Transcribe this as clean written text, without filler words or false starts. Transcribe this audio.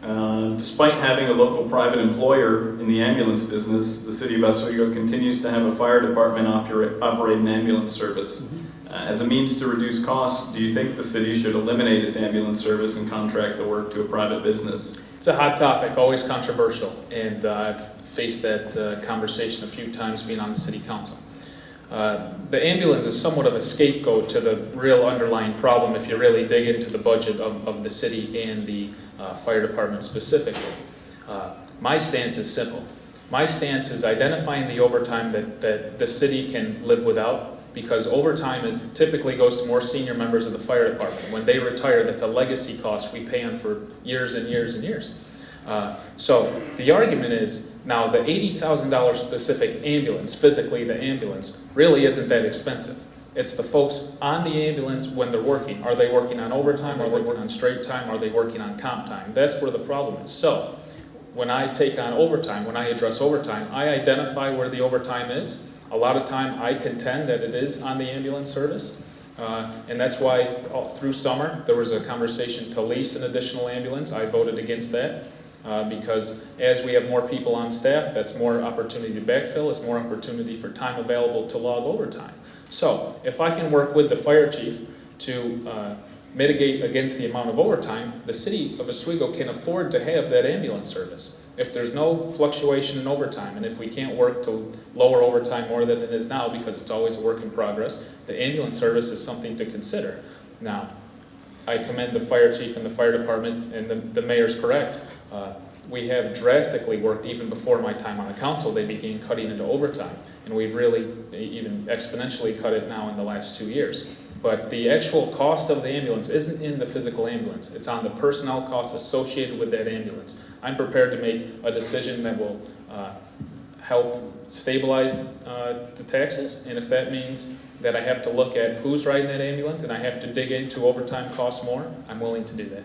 Despite having a local private employer in the ambulance business, the city of Oswego continues to have a fire department operate an ambulance service. As a means to reduce costs, do you think the city should eliminate its ambulance service and contract the work to a private business? It's a hot topic, always controversial, and I've faced that conversation a few times being on the city council. The ambulance is somewhat of a scapegoat to the real underlying problem if you really dig into the budget of the city and the fire department specifically. My stance is simple. My stance is identifying the overtime that the city can live without, because overtime typically goes to more senior members of the fire department. When they retire, that's a legacy cost we pay them for years and years and years. So the argument is, now the $80,000 specific ambulance, physically the ambulance, really isn't that expensive. It's the folks on the ambulance when they're working. Are they working on overtime? Are they working on straight time? Are they working on comp time? That's where the problem is. So when I take on overtime, when I address overtime, I identify where the overtime is. A lot of time I contend that it is on the ambulance service. And that's why through summer there was a conversation to lease an additional ambulance. I voted against that. Because as we have more people on staff, that's more opportunity to backfill, it's more opportunity for time available to log overtime. So if I can work with the fire chief to mitigate against the amount of overtime, the city of Oswego can afford to have that ambulance service. If there's no fluctuation in overtime, and if we can't work to lower overtime more than it is now, because it's always a work in progress, the ambulance service is something to consider. Now, I commend the fire chief and the fire department, and the mayor's correct. We have drastically worked, even before my time on the council, they began cutting into overtime. And we've really even exponentially cut it now in the last 2 years. But the actual cost of the ambulance isn't in the physical ambulance. It's on the personnel costs associated with that ambulance. I'm prepared to make a decision that will help stabilize the taxes. And if that means that I have to look at who's riding that ambulance and I have to dig into overtime costs more, I'm willing to do that.